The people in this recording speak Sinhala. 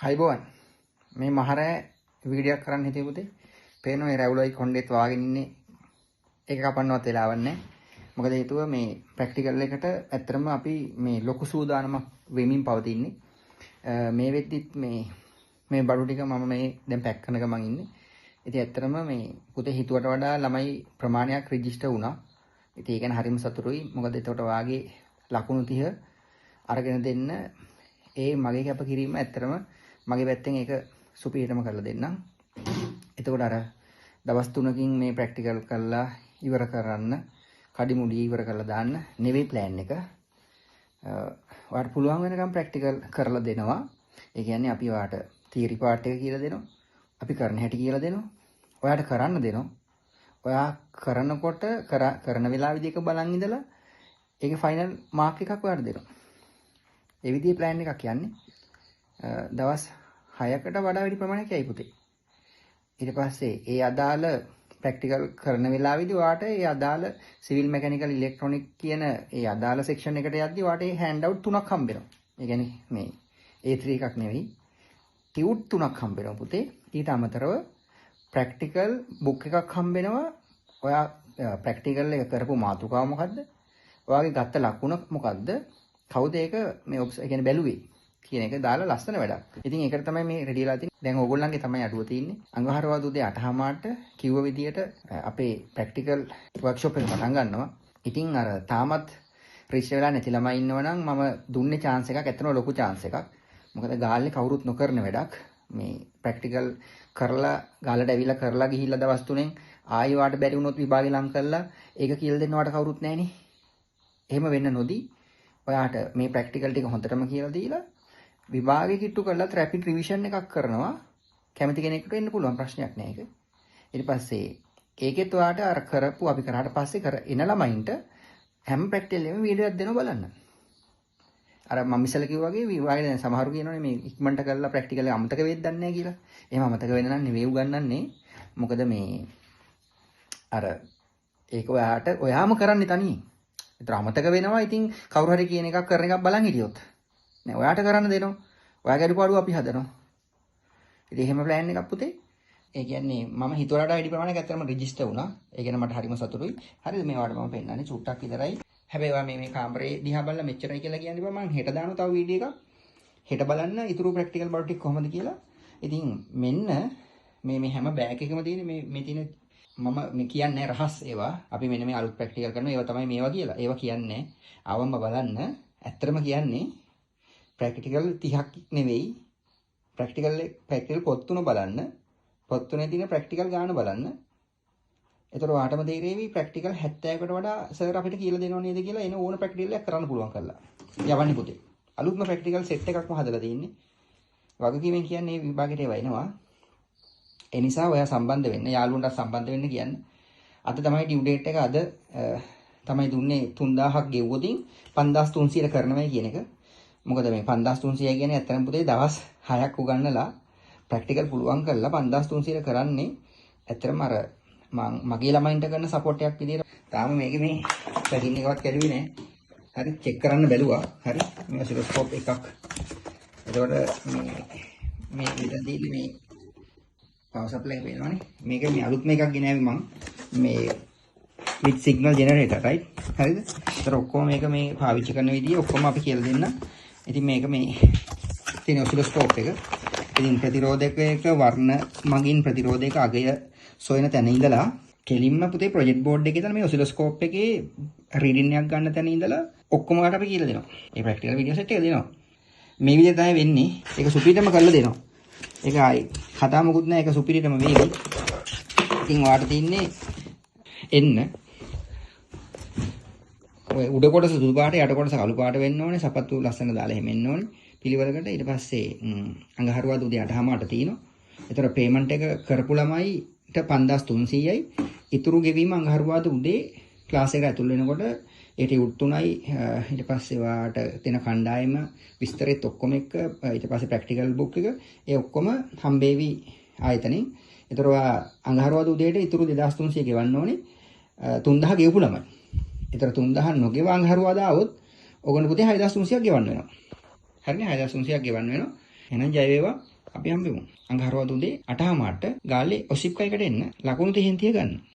හයිබෝන් මේ මහරෑ වීඩියෝක් කරන්න හිතේ පුතේ. පේනවා මේ රැවුලයි කොණ්ඩෙත් වාගෙන ඉන්නේ. ඒක කපන්නවත් වෙලාවක් නැහැ. මොකද හේතුව මේ ප්‍රැක්ටිකල් එකට ඇත්තටම අපි මේ ලොකු සූදානමක් වෙමින් පවතින්නේ. මේ වෙද්දිත් මේ බඩු ටික මම මේ දැන් පැක් කරන ගමන් ඉන්නේ. ඉතින් ඇත්තටම මේ පුතේ හිතුවට වඩා ළමයි ප්‍රමාණයක් රෙජිස්ටර් වුණා. ඉතින් ඒ ගැන හරිම සතුටුයි. මොකද එතකොට වාගේ ලකුණු 30 අරගෙන දෙන්න ඒ මගේ කැපකිරීම ඇත්තටම මගේ පැත්තෙන් ඒක සුපිරිටම කරලා දෙන්නම්. එතකොට අර දවස් 3කින් මේ ප්‍රැක්ටිකල් කරලා ඉවර කරන්න, කඩිමුඩි ඉවර කරලා දාන්න නෙවෙයි ප්ලෑන් එක. ඔයාලට පුළුවන් වෙනකම් ප්‍රැක්ටිකල් කරලා දෙනවා. ඒ කියන්නේ අපි ඔයාලට තියරි පාර්ට් එක කියලා දෙනවා. අපි කරන හැටි කියලා දෙනවා. ඔයාලට කරන්න දෙනවා. ඔයා කරනකොට කරන වෙලාවෙදී එක බලන් ඉඳලා ඒකේ ෆයිනල් මාක් එකක් ඔයාලට දෙනවා. ඒ විදිහේ ප්ලෑන් එකක් කියන්නේ දවස් 6කට වඩා වැඩි ප්‍රමාණයක් යයි පුතේ. ඊට පස්සේ ඒ අදාළ ප්‍රැක්ටිකල් කරන වෙලාවෙදී ඔයාට ඒ අදාළ සිවිල් මෙකැනිකල් ඉලෙක්ට්‍රොනික කියන ඒ අදාළ සෙක්ෂන් එකට යද්දී ඔයාට ඒ හෑන්ඩ් අවුට් 3ක් හම්බ වෙනවා. ඒ කියන්නේ මේ A3 එකක් නෙවෙයි. ටියුට් 3ක් හම්බ වෙනවා පුතේ. ඊට අමතරව ප්‍රැක්ටිකල් බුක් එකක් හම්බ වෙනවා. ඔයා ප්‍රැක්ටිකල් එක කරපු මාතෘකාව මොකද්ද? ඔයාගේ ගත්ත ලකුණ මොකද්ද? කවුද ඒක මේ ඒ කියන්නේ බැලුවේ කියන එක දාලා ලස්සන වැඩක්. ඉතින් ඒකට තමයි මේ රෙඩි වෙලා තියෙන්නේ. දැන් ඕගොල්ලන්ගේ තමයි අඩුව තියෙන්නේ. අඟහරුවාදා උදේ 8:00ට කිව්ව විදියට අපේ ප්‍රැක්ටිකල් වර්ක්ෂොප් එක පටන් ගන්නවා. ඉතින් අර තාමත් රෙජිස්ටර් වෙලා නැති ළමයි ඉන්නවනම් මම දුන්නේ chance එකක්. ඇත්තටම ලොකු chance එකක්. මොකද ගාල්ලේ කවුරුත් නොකරන වැඩක්. මේ ප්‍රැක්ටිකල් කරලා ගාලට ඇවිල්ලා කරලා ගිහිල්ලා දවස් 3න් ආයෙ වාට බැරි වුණොත් විභාගෙ ලං කරලා ඒක කියලා දෙන්න වාට කවුරුත් නැහනේ. එහෙම වෙන්න නොදී ඔයාට මේ ප්‍රැක්ටිකල් ටික හොඳටම කියලා දීලා විභාගෙ කිට්ටු කරලා රැපිඩ් රිවිෂන් එකක් කරනවා. කැමති කෙනෙකුට එන්න පුළුවන්, ප්‍රශ්නයක් නෑ ඒක. ඊට පස්සේ ඒකෙත් ඔයාට අර කරපු අපි කරාට පස්සේ එන ළමයින්ට හැම ප්‍රැක්ටිකලෙම වීඩියෝයක් දෙනවා බලන්න. අර මම ඉස්සෙල්ලා කිව්වා වගේ විභාගෙ දැන් සමහරු කියනවනේ මේ ඉක්මනට කරලා ප්‍රැක්ටිකල් එක අමතක වෙද්දී දන්නේ නැහැ කියලා. එහෙම අමතක වෙන්න නම් නෙවෙයි උගන්වන්නේ. මොකද මේ අර ඒක ඔයාම කරන්නේ තනියෙන්. ඒතර අමතක වෙනවා. ඉතින් කවුරු හරි කියන එකක් කරන එකක් බලන් හිටියොත් නෑ ඔයාට කරන්න දෙනවා. ඔයාගේ අඩුපාඩු අපි හදනවා. ඉතින් එහෙම ප්ලෑන් එකක් පුතේ. ඒ කියන්නේ මම හිතුවලට වැඩි ප්‍රමාණයක් ඇත්තටම රෙජිස්ටර් වුණා. ඒ ගැන මට හරිම සතුටුයි. හරිද මේ වාට මම පෙන්නන්නේ චුට්ටක් විතරයි. හැබැයි ඔයා මේ කාමරේ දිහා බලලා මෙච්චරයි කියලා කියන්නේ බා මම හෙට දානවා තව වීඩියෝ එකක්. හෙට බලන්න ඊතුරු ප්‍රැක්ටිකල් බඩු ටික කොහොමද කියලා. ඉතින් මෙන්න මේ හැම බෑග් එකකම තියෙන මේ තියෙන මම මේ කියන්නේ රහස් ඒවා. අපි මෙන්න මේ අලුත් ප්‍රැක්ටිකල් කරනවා. ඒවා තමයි මේවා කියලා. ඒවා කියන්නේ ආවම බලන්න. ඇත්තටම කියන්නේ ප්‍රැක්ටිකල් 30ක් නෙවෙයි. ප්‍රැක්ටිකල් පොත් තුන බලන්න. පොත් තුනේ තියෙන ප්‍රැක්ටිකල් ගාන බලන්න. ඒතර ඔයාටම තේරෙවි ප්‍රැක්ටිකල් 70කට වඩා සර් අපිට කියලා දෙනව නේද කියලා එන ඕන ප්‍රැක්ටිකල් එකක් කරන්න පුළුවන් කරලා. යවන්නේ පුතේ. අලුත්ම ප්‍රැක්ටිකල් සෙට් එකක්ම හදලා තියෙන්නේ. වගකීමෙන් කියන්නේ මේ විභාගෙට ඒවා එනවා. ඒ නිසා ඔයා සම්බන්ධ වෙන්න, යාළුවන්ට සම්බන්ධ වෙන්න කියන්න. අද තමයි ඩියු ඩේට් එක. අද තමයි දුන්නේ 3000ක් ගෙවුවොතින් 5300 කරනවයි කියන එක. මොකද මේ 5300 කියන්නේ ඇත්තටම පුතේ දවස් 6ක් උගන්නලා ප්‍රැක්ටිකල් පුළුවන් කරලා 5300 කරන්නේ ඇත්තටම අර මගේ ළමයින්ට කරන සපෝට් එකක් විදියට. තාම මේකේ මේ පැකින් එකවත් කැඩුවේ නැහැ. හරි චෙක් කරන්න බැලුවා. හරි මේ ඔසිලොස්කෝප් එකක්. එතකොට මේ ඉතින් මේ පවර් සප්ලයි එක වෙනවනේ. මේක මේ අලුත් මේකක් ගෙනාවේ මම මේ with signal generator right. හරිද? ඒතර ඔක්කොම මේක මේ පාවිච්චි කරන විදිය ඔක්කොම අපි කියලා දෙන්න. ඉතින් මේක මේ තියෙන ඔසිලොස්කෝප් එක. ඉතින් ප්‍රතිරෝධකයක වර්ණ මගින් ප්‍රතිරෝධයක අගය සොයන තැන ඉඳලා කෙලින්ම පුතේ ප්‍රොජෙක්ට් බෝඩ් එකේ තමයි මේ ඔසිලොස්කෝප් එකේ රීඩින් එකක් ගන්න තැන ඉඳලා ඔක්කොම වලට අපි කියලා දෙනවා. මේ ප්‍රැක්ටිකල් වීඩියෝ සෙට් එක දෙනවා. මේ විදිහට තමයි වෙන්නේ. ඒක සුපිරිටම කරලා දෙනවා. ඒක ආයි කතා මොකුත් නැහැ. ඒක සුපිරිටම වේවි. ඉතින් ඔයාලට තියන්නේ එන්න ඔය උඩ කොටස සුදු පාට යට කොටස කළු පාට වෙන්න ඕනේ. සපත්තු ලස්සන දාලා එහෙම එන්න ඕනේ. පිළිවෙලකට ඊට පස්සේ අඟහරුවාදා උදේ 8:00ට තියෙනවා. ඒතර පේමන්ට් එක කරපු ළමයිට 5300යි. ඉතුරු ගෙවීම අඟහරුවාදා උදේ ක්ලාස් එකට ඇතුල් වෙනකොට ඒට උත් 3යි. ඊට පස්සේ වාට දෙන කණ්ඩායම විස්තරෙත් ඔක්කොම එක්ක ඊට පස්සේ ප්‍රැක්ටිකල් බුක් එක ඒ ඔක්කොම හම්බේවි ආයතනෙන්. ඒතර අඟහරුවාදා උදේට ඉතුරු 2300 ගෙවන්න ඕනේ. 3000 ගෙවපු ළමයි. ඒතර 3000 නොගෙව අඟහරුවාදා આવොත් ඔයගොල්ලෝ පුතේ 6300ක් ගෙවන්න වෙනවා. හරිනේ 6300ක් ගෙවන්න වෙනවා. එහෙනම් ජය වේවා. අපි හම්බෙමු. අඟහරුවාදා උදේ 8:00 මාට ගාල්ලේ ඔසිප් කයකට එන්න ලකුණු 30 ගන්න.